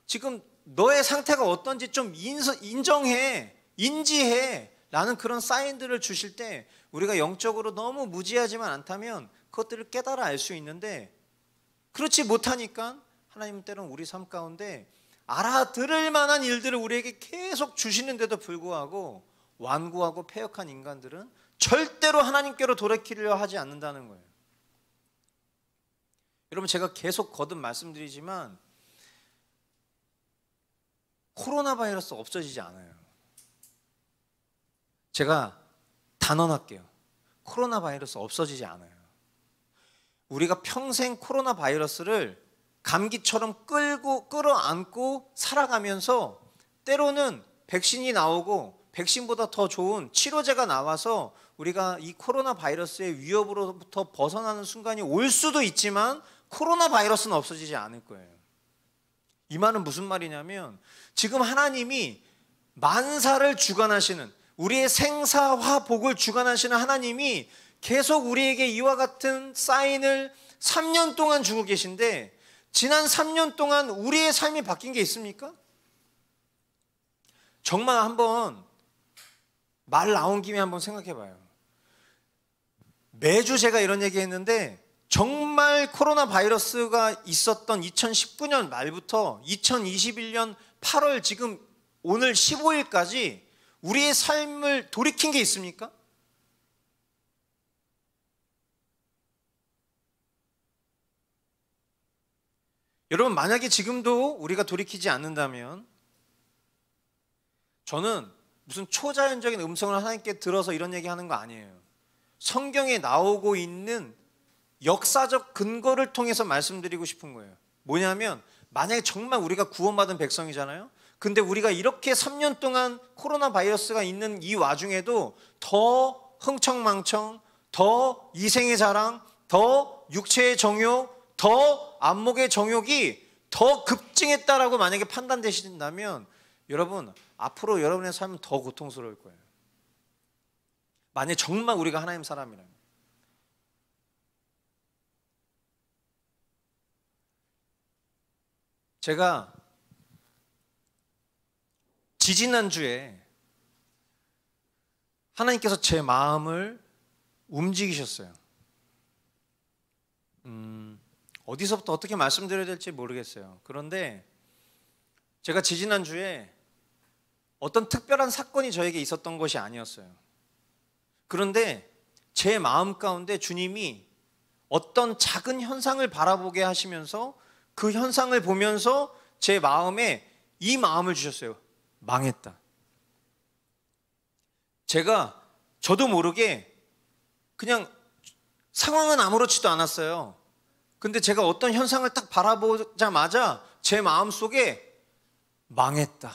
지금 너의 상태가 어떤지 좀 인정해, 인지해 라는 그런 사인들을 주실 때, 우리가 영적으로 너무 무지하지만 않다면 그것들을 깨달아 알 수 있는데, 그렇지 못하니까 하나님은 때로는 우리 삶 가운데 알아들을 만한 일들을 우리에게 계속 주시는데도 불구하고 완고하고 패역한 인간들은 절대로 하나님께로 돌이키려 하지 않는다는 거예요. 여러분, 제가 계속 거듭 말씀드리지만 코로나 바이러스 없어지지 않아요. 제가 단언할게요. 코로나 바이러스 없어지지 않아요. 우리가 평생 코로나 바이러스를 감기처럼 끌어안고 살아가면서 때로는 백신이 나오고 백신보다 더 좋은 치료제가 나와서 우리가 이 코로나 바이러스의 위협으로부터 벗어나는 순간이 올 수도 있지만 코로나 바이러스는 없어지지 않을 거예요. 이 말은 무슨 말이냐면, 지금 하나님이 만사를 주관하시는, 우리의 생사화복을 주관하시는 하나님이 계속 우리에게 이와 같은 사인을 3년 동안 주고 계신데, 지난 3년 동안 우리의 삶이 바뀐 게 있습니까? 정말 한번 말 나온 김에 한번 생각해 봐요. 매주 제가 이런 얘기 했는데, 정말 코로나 바이러스가 있었던 2019년 말부터 2021년 8월 지금 오늘 15일까지 우리의 삶을 돌이킨 게 있습니까? 여러분, 만약에 지금도 우리가 돌이키지 않는다면, 저는 무슨 초자연적인 음성을 하나님께 들어서 이런 얘기하는 거 아니에요. 성경에 나오고 있는 역사적 근거를 통해서 말씀드리고 싶은 거예요. 뭐냐면, 만약에 정말 우리가 구원받은 백성이잖아요. 근데 우리가 이렇게 3년 동안 코로나 바이러스가 있는 이 와중에도 더 흥청망청, 더 이생의 자랑, 더 육체의 정욕, 더 안목의 정욕이 더 급증했다라고 만약에 판단되신다면, 여러분, 앞으로 여러분의 삶은 더 고통스러울 거예요. 만약에 정말 우리가 하나님 사람이라면. 제가 지지난주에 하나님께서 제 마음을 움직이셨어요. 어디서부터 어떻게 말씀드려야 될지 모르겠어요. 그런데 제가 지지난주에 어떤 특별한 사건이 저에게 있었던 것이 아니었어요. 그런데 제 마음 가운데 주님이 어떤 작은 현상을 바라보게 하시면서 그 현상을 보면서 제 마음에 이 마음을 주셨어요. 망했다. 제가 저도 모르게 그냥 상황은 아무렇지도 않았어요. 근데 제가 어떤 현상을 딱 바라보자마자 제 마음속에 망했다,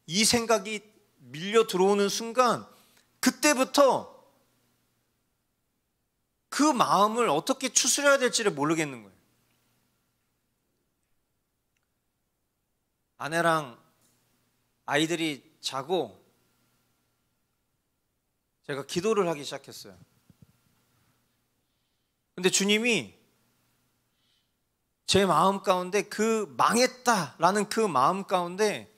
이 생각이 밀려 들어오는 순간, 그때부터 그 마음을 어떻게 추스려야 될지를 모르겠는 거예요. 아내랑 아이들이 자고 제가 기도를 하기 시작했어요. 근데 주님이 제 마음 가운데 그 망했다라는 그 마음 가운데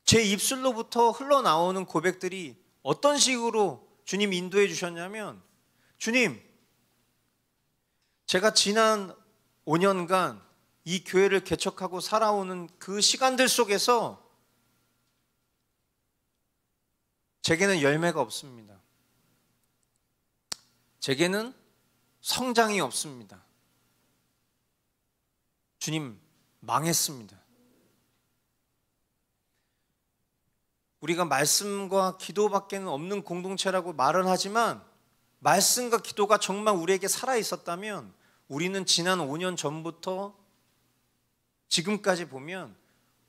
제 입술로부터 흘러나오는 고백들이 어떤 식으로 주님이 인도해 주셨냐면, 주님, 제가 지난 5년간 이 교회를 개척하고 살아오는 그 시간들 속에서 제게는 열매가 없습니다. 제게는 성장이 없습니다. 주님, 망했습니다. 우리가 말씀과 기도밖에는 없는 공동체라고 말은 하지만, 말씀과 기도가 정말 우리에게 살아 있었다면 우리는 지난 5년 전부터 지금까지 보면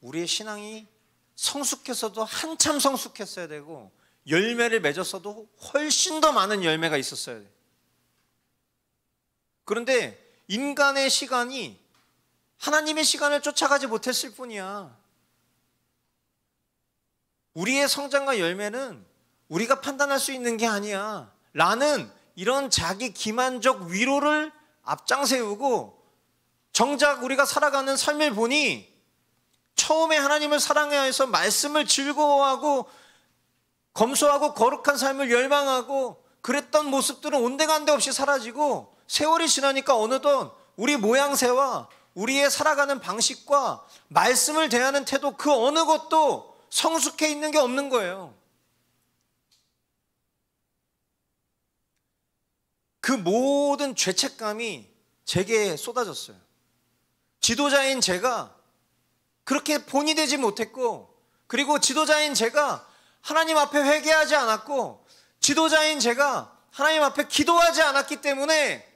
우리의 신앙이 성숙해서도 한참 성숙했어야 되고, 열매를 맺었어도 훨씬 더 많은 열매가 있었어야 돼요. 그런데 인간의 시간이 하나님의 시간을 쫓아가지 못했을 뿐이야. 우리의 성장과 열매는 우리가 판단할 수 있는 게 아니야 라는 이런 자기 기만적 위로를 앞장세우고, 정작 우리가 살아가는 삶을 보니 처음에 하나님을 사랑해야 해서 말씀을 즐거워하고 검소하고 거룩한 삶을 열망하고 그랬던 모습들은 온데간데 없이 사라지고, 세월이 지나니까 어느덧 우리 모양새와 우리의 살아가는 방식과 말씀을 대하는 태도, 그 어느 것도 성숙해 있는 게 없는 거예요. 그 모든 죄책감이 제게 쏟아졌어요. 지도자인 제가 그렇게 본이 되지 못했고, 그리고 지도자인 제가 하나님 앞에 회개하지 않았고, 지도자인 제가 하나님 앞에 기도하지 않았기 때문에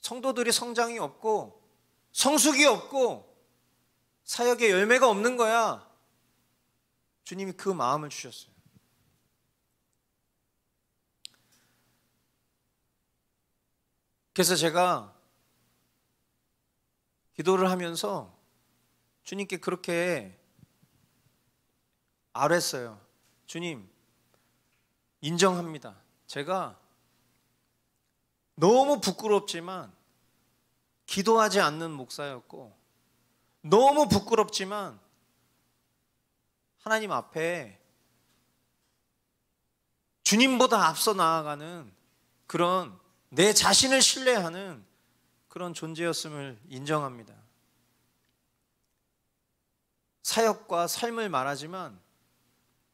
성도들이 성장이 없고 성숙이 없고 사역의 열매가 없는 거야. 주님이 그 마음을 주셨어요. 그래서 제가 기도를 하면서 주님께 그렇게 아뢰었어요. 주님, 인정합니다. 제가 너무 부끄럽지만 기도하지 않는 목사였고, 너무 부끄럽지만 하나님 앞에 주님보다 앞서 나아가는 그런 내 자신을 신뢰하는 그런 존재였음을 인정합니다. 사역과 삶을 말하지만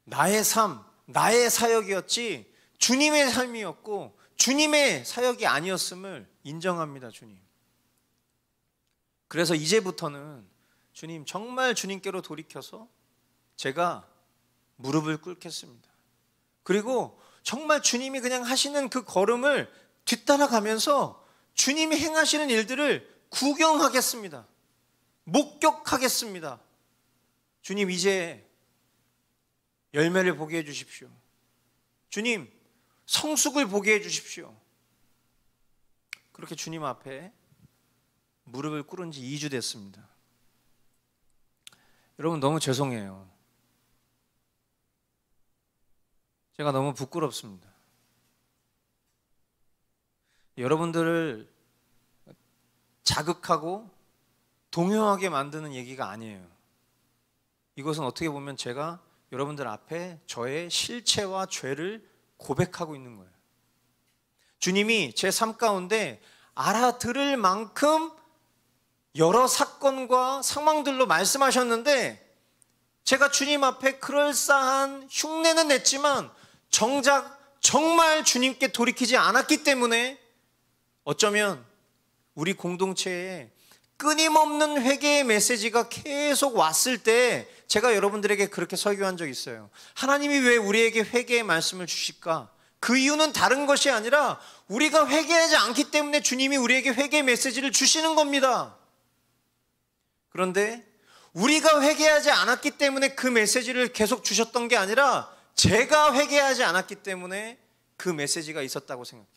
나의 삶, 나의 사역이었지 주님의 삶이었고 주님의 사역이 아니었음을 인정합니다, 주님. 그래서 이제부터는 주님, 정말 주님께로 돌이켜서 제가 무릎을 꿇겠습니다. 그리고 정말 주님이 그냥 하시는 그 걸음을 뒤따라가면서 주님이 행하시는 일들을 구경하겠습니다. 목격하겠습니다. 주님, 이제 열매를 보게 해주십시오. 주님, 성숙을 보게 해주십시오. 그렇게 주님 앞에 무릎을 꿇은 지 2주 됐습니다. 여러분, 너무 죄송해요. 제가 너무 부끄럽습니다. 여러분들을 자극하고 동요하게 만드는 얘기가 아니에요. 이것은 어떻게 보면 제가 여러분들 앞에 저의 실체와 죄를 고백하고 있는 거예요. 주님이 제 삶 가운데 알아들을 만큼 여러 사건과 상황들로 말씀하셨는데 제가 주님 앞에 그럴싸한 흉내는 냈지만 정작 정말 주님께 돌이키지 않았기 때문에 어쩌면 우리 공동체에 끊임없는 회개의 메시지가 계속 왔을 때 제가 여러분들에게 그렇게 설교한 적이 있어요. 하나님이 왜 우리에게 회개의 말씀을 주실까? 그 이유는 다른 것이 아니라 우리가 회개하지 않기 때문에 주님이 우리에게 회개의 메시지를 주시는 겁니다. 그런데 우리가 회개하지 않았기 때문에 그 메시지를 계속 주셨던 게 아니라 제가 회개하지 않았기 때문에 그 메시지가 있었다고 생각해요.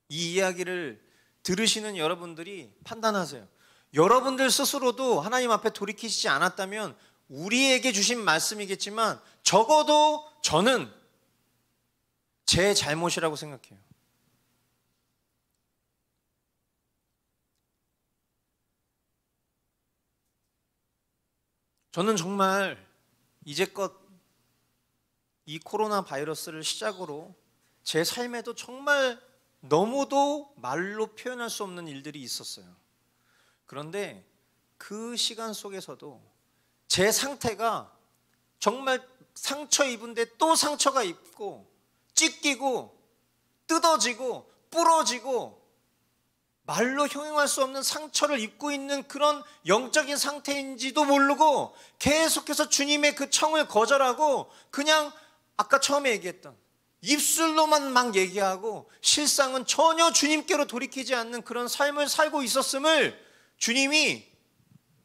이 이야기를 들으시는 여러분들이 판단하세요. 여러분들 스스로도 하나님 앞에 돌이키시지 않았다면 우리에게 주신 말씀이겠지만 적어도 저는 제 잘못이라고 생각해요. 저는 정말 이제껏 이 코로나 바이러스를 시작으로 제 삶에도 정말 너무도 말로 표현할 수 없는 일들이 있었어요. 그런데 그 시간 속에서도 제 상태가 정말 상처 입은데 또 상처가 입고 찢기고 뜯어지고 부러지고 말로 형용할 수 없는 상처를 입고 있는 그런 영적인 상태인지도 모르고 계속해서 주님의 그 청을 거절하고 그냥 아까 처음에 얘기했던 입술로만 막 얘기하고 실상은 전혀 주님께로 돌이키지 않는 그런 삶을 살고 있었음을 주님이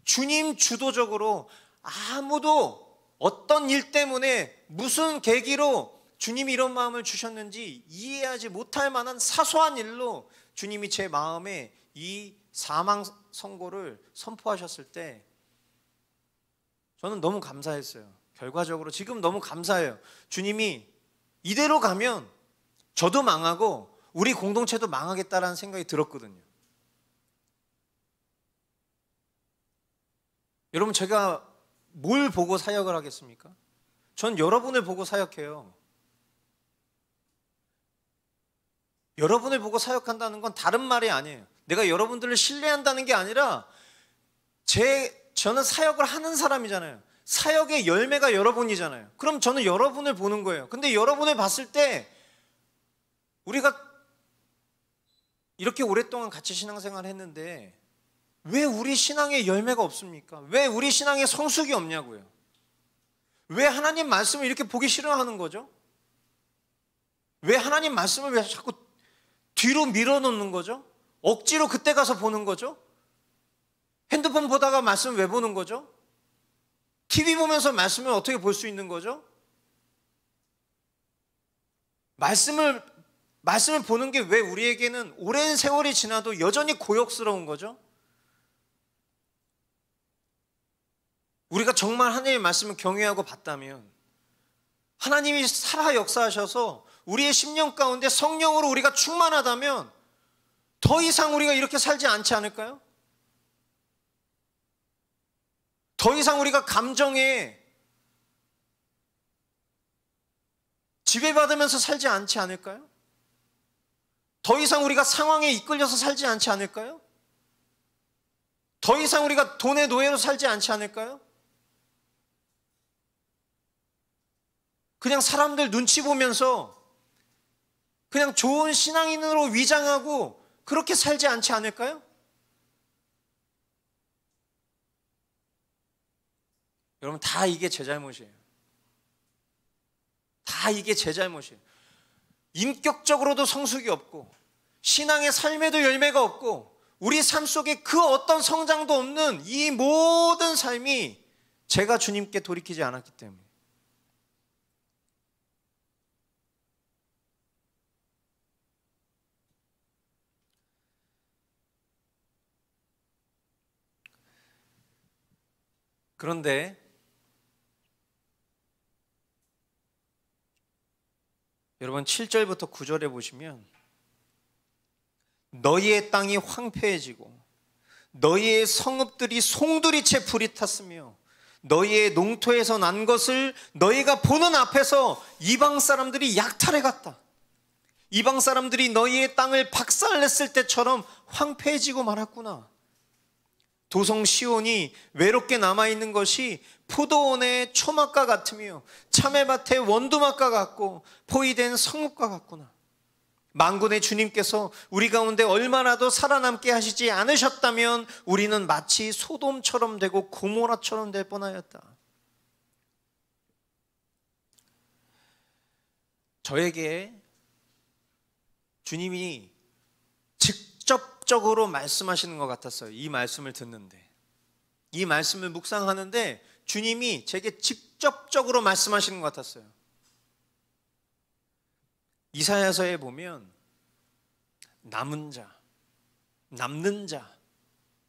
주님 주도적으로 아무도 어떤 일 때문에 무슨 계기로 주님이 이런 마음을 주셨는지 이해하지 못할 만한 사소한 일로 주님이 제 마음에 이 사망 선고를 선포하셨을 때 저는 너무 감사했어요. 결과적으로 지금 너무 감사해요. 주님이 이대로 가면 저도 망하고 우리 공동체도 망하겠다라는 생각이 들었거든요. 여러분, 제가 뭘 보고 사역을 하겠습니까? 전 여러분을 보고 사역해요. 여러분을 보고 사역한다는 건 다른 말이 아니에요. 내가 여러분들을 신뢰한다는 게 아니라 저는 사역을 하는 사람이잖아요. 사역의 열매가 여러분이잖아요. 그럼 저는 여러분을 보는 거예요. 근데 여러분을 봤을 때 우리가 이렇게 오랫동안 같이 신앙생활을 했는데 왜 우리 신앙에 열매가 없습니까? 왜 우리 신앙에 성숙이 없냐고요. 왜 하나님 말씀을 이렇게 보기 싫어하는 거죠? 왜 하나님 말씀을 왜 자꾸 뒤로 밀어놓는 거죠? 억지로 그때 가서 보는 거죠? 핸드폰 보다가 말씀 왜 보는 거죠? TV 보면서 말씀을 어떻게 볼 수 있는 거죠? 말씀을 보는 게 왜 우리에게는 오랜 세월이 지나도 여전히 고역스러운 거죠? 우리가 정말 하나님의 말씀을 경외하고 봤다면 하나님이 살아 역사하셔서 우리의 심령 가운데 성령으로 우리가 충만하다면 더 이상 우리가 이렇게 살지 않지 않을까요? 더 이상 우리가 감정에 지배받으면서 살지 않지 않을까요? 더 이상 우리가 상황에 이끌려서 살지 않지 않을까요? 더 이상 우리가 돈의 노예로 살지 않지 않을까요? 그냥 사람들 눈치 보면서 그냥 좋은 신앙인으로 위장하고 그렇게 살지 않지 않을까요? 여러분, 다 이게 제 잘못이에요. 다 이게 제 잘못이에요. 인격적으로도 성숙이 없고 신앙의 삶에도 열매가 없고 우리 삶 속에 그 어떤 성장도 없는 이 모든 삶이 제가 주님께 돌이키지 않았기 때문에. 그런데 여러분 7절부터 9절에 보시면 너희의 땅이 황폐해지고 너희의 성읍들이 송두리째 불이 탔으며 너희의 농토에서 난 것을 너희가 보는 앞에서 이방 사람들이 약탈해 갔다. 이방 사람들이 너희의 땅을 박살냈을 때처럼 황폐해지고 말았구나. 도성 시온이 외롭게 남아있는 것이 포도원의 초막과 같으며 참외밭의 원두막과 같고 포위된 성읍과 같구나. 만군의 주님께서 우리 가운데 얼마나도 살아남게 하시지 않으셨다면 우리는 마치 소돔처럼 되고 고모라처럼 될 뻔하였다. 저에게 주님이 직접적으로 말씀하시는 것 같았어요. 이 말씀을 듣는데, 이 말씀을 묵상하는데 주님이 제게 직접적으로 말씀하시는 것 같았어요. 이사야서에 보면 남은 자, 남는 자,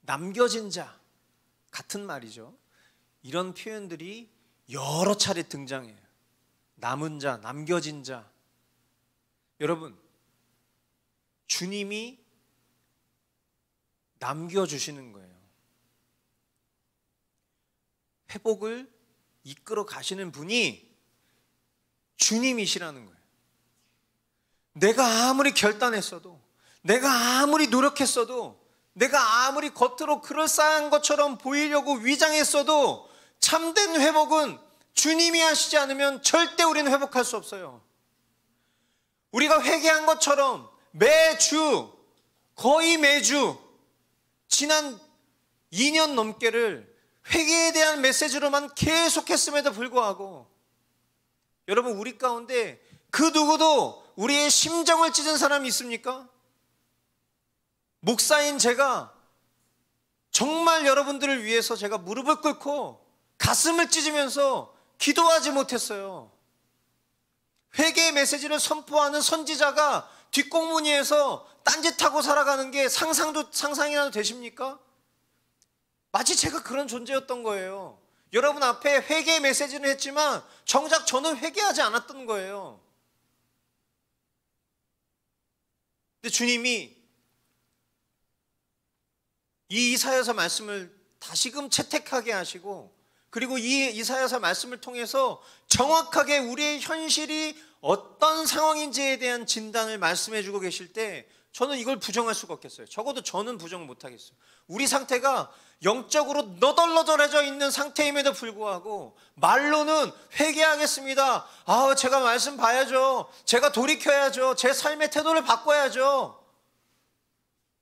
남겨진 자 같은 말이죠. 이런 표현들이 여러 차례 등장해요. 남은 자, 남겨진 자. 여러분, 주님이 남겨주시는 거예요. 회복을 이끌어 가시는 분이 주님이시라는 거예요. 내가 아무리 결단했어도, 내가 아무리 노력했어도, 내가 아무리 겉으로 그럴싸한 것처럼 보이려고 위장했어도 참된 회복은 주님이 하시지 않으면 절대 우리는 회복할 수 없어요. 우리가 회개한 것처럼 매주, 거의 매주 지난 2년 넘게를 회개에 대한 메시지로만 계속했음에도 불구하고 여러분, 우리 가운데 그 누구도 우리의 심정을 찢은 사람이 있습니까? 목사인 제가 정말 여러분들을 위해서 제가 무릎을 꿇고 가슴을 찢으면서 기도하지 못했어요. 회개의 메시지를 선포하는 선지자가 뒷공무니에서 딴짓하고 살아가는 게 상상이라도 되십니까? 마치 제가 그런 존재였던 거예요. 여러분 앞에 회개의 메시지는 했지만 정작 저는 회개하지 않았던 거예요. 근데 주님이 이 이사야서 말씀을 다시금 채택하게 하시고, 그리고 이 이사야서 말씀을 통해서 정확하게 우리의 현실이 어떤 상황인지에 대한 진단을 말씀해 주고 계실 때 저는 이걸 부정할 수가 없겠어요. 적어도 저는 부정 못하겠어요. 우리 상태가 영적으로 너덜너덜해져 있는 상태임에도 불구하고 말로는 회개하겠습니다. 제가 말씀 봐야죠. 제가 돌이켜야죠. 제 삶의 태도를 바꿔야죠.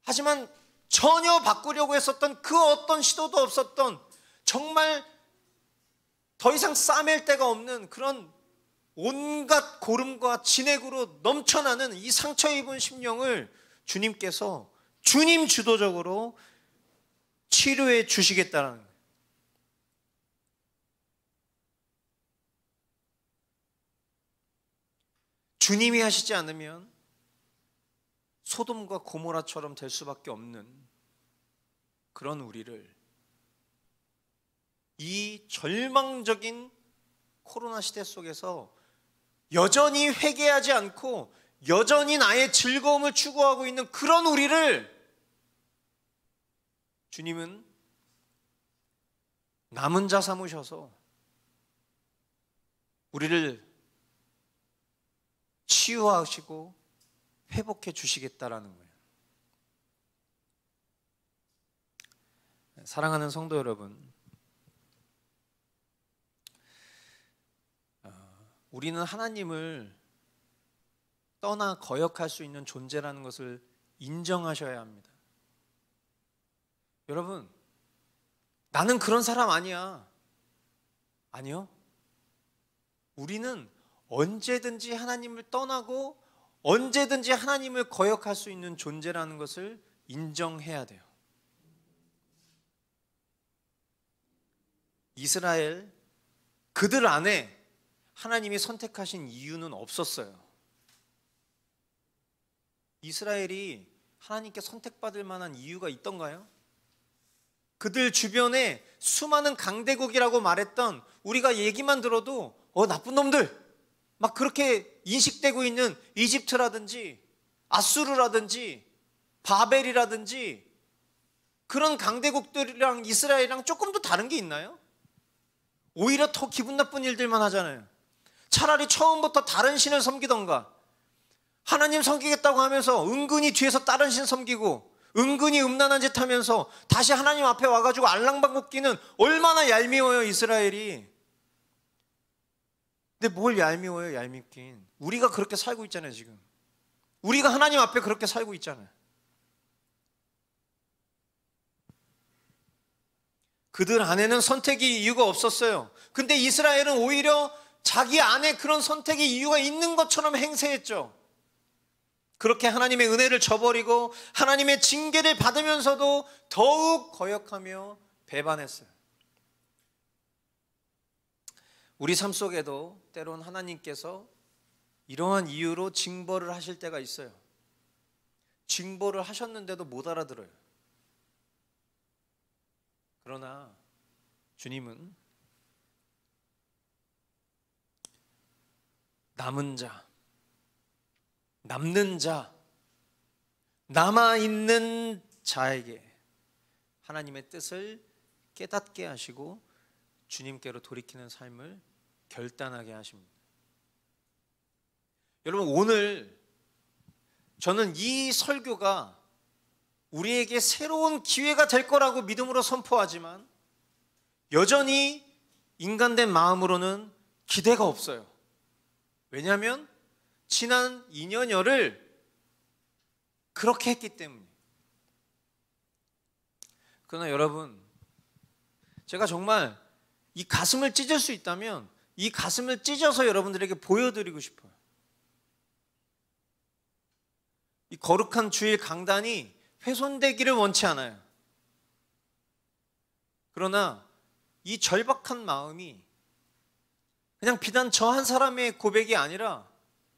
하지만 전혀 바꾸려고 했었던 그 어떤 시도도 없었던, 정말 더 이상 싸맬 데가 없는 그런 온갖 고름과 진액으로 넘쳐나는 이 상처 입은 심령을 주님께서 주님 주도적으로 치료해 주시겠다는 거예요. 주님이 하시지 않으면 소돔과 고모라처럼 될 수밖에 없는 그런 우리를 이 절망적인 코로나 시대 속에서 여전히 회개하지 않고 여전히 나의 즐거움을 추구하고 있는 그런 우리를 주님은 남은 자 삼으셔서 우리를 치유하시고 회복해 주시겠다라는 거예요. 사랑하는 성도 여러분, 우리는 하나님을 떠나 거역할 수 있는 존재라는 것을 인정하셔야 합니다. 여러분, 나는 그런 사람 아니야. 아니요. 우리는 언제든지 하나님을 떠나고 언제든지 하나님을 거역할 수 있는 존재라는 것을 인정해야 돼요. 이스라엘, 그들 안에 하나님이 선택하신 이유는 없었어요. 이스라엘이 하나님께 선택받을 만한 이유가 있던가요? 그들 주변에 수많은 강대국이라고 말했던, 우리가 얘기만 들어도 나쁜 놈들 막 그렇게 인식되고 있는 이집트라든지 아수르라든지 바벨이라든지 그런 강대국들이랑 이스라엘이랑 조금 더 다른 게 있나요? 오히려 더 기분 나쁜 일들만 하잖아요. 차라리 처음부터 다른 신을 섬기던가, 하나님 섬기겠다고 하면서 은근히 뒤에서 다른 신 섬기고 은근히 음란한 짓 하면서 다시 하나님 앞에 와가지고 알랑방귀 는 얼마나 얄미워요, 이스라엘이. 근데 뭘 얄미워요, 얄밉긴. 우리가 그렇게 살고 있잖아요, 지금. 우리가 하나님 앞에 그렇게 살고 있잖아요. 그들 안에는 선택의 이유가 없었어요. 근데 이스라엘은 오히려 자기 안에 그런 선택의 이유가 있는 것처럼 행세했죠. 그렇게 하나님의 은혜를 저버리고 하나님의 징계를 받으면서도 더욱 거역하며 배반했어요. 우리 삶 속에도 때론 하나님께서 이러한 이유로 징벌을 하실 때가 있어요. 징벌을 하셨는데도 못 알아들어요. 그러나 주님은 남은 자, 남는 자, 남아있는 자에게 하나님의 뜻을 깨닫게 하시고 주님께로 돌이키는 삶을 결단하게 하십니다. 여러분, 오늘 저는 이 설교가 우리에게 새로운 기회가 될 거라고 믿음으로 선포하지만 여전히 인간된 마음으로는 기대가 없어요. 왜냐하면 지난 2년여를 그렇게 했기 때문에. 그러나 여러분, 제가 정말 이 가슴을 찢을 수 있다면 이 가슴을 찢어서 여러분들에게 보여드리고 싶어요. 이 거룩한 주일 강단이 훼손되기를 원치 않아요. 그러나 이 절박한 마음이 그냥 비단 저 한 사람의 고백이 아니라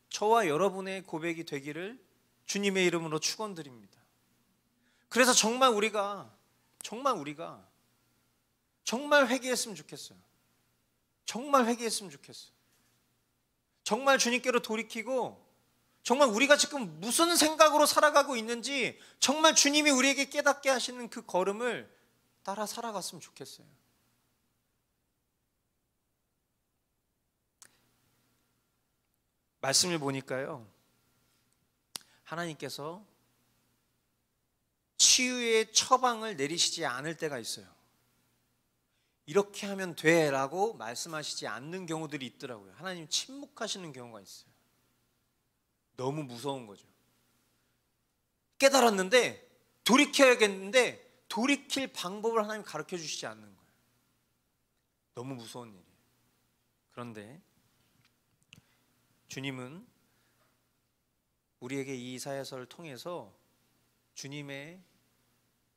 저와 여러분의 고백이 되기를 주님의 이름으로 축원드립니다. 그래서 정말 우리가 회개했으면 좋겠어요. 정말 회개했으면 좋겠어요. 정말 주님께로 돌이키고 정말 우리가 지금 무슨 생각으로 살아가고 있는지 정말 주님이 우리에게 깨닫게 하시는 그 걸음을 따라 살아갔으면 좋겠어요. 말씀을 보니까요, 하나님께서 치유의 처방을 내리시지 않을 때가 있어요. 이렇게 하면 돼 라고 말씀하시지 않는 경우들이 있더라고요. 하나님 침묵하시는 경우가 있어요. 너무 무서운 거죠. 깨달았는데 돌이켜야겠는데 돌이킬 방법을 하나님 가르쳐 주시지 않는 거예요. 너무 무서운 일이에요. 그런데 주님은 우리에게 이 이사야서를 통해서 주님의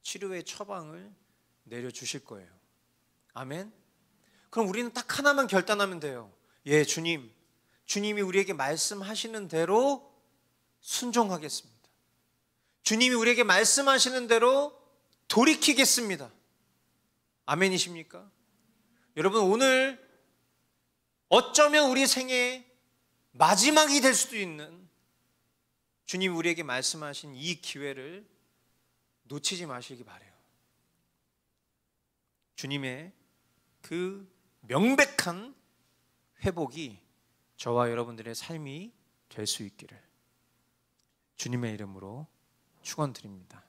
치료의 처방을 내려주실 거예요. 아멘. 그럼 우리는 딱 하나만 결단하면 돼요. 예, 주님이 우리에게 말씀하시는 대로 순종하겠습니다. 주님이 우리에게 말씀하시는 대로 돌이키겠습니다. 아멘이십니까? 여러분, 오늘 어쩌면 우리 생애 마지막이 될 수도 있는 주님이 우리에게 말씀하신 이 기회를 놓치지 마시기 바라요. 주님의 그 명백한 회복이 저와 여러분들의 삶이 될 수 있기를 주님의 이름으로 축원드립니다.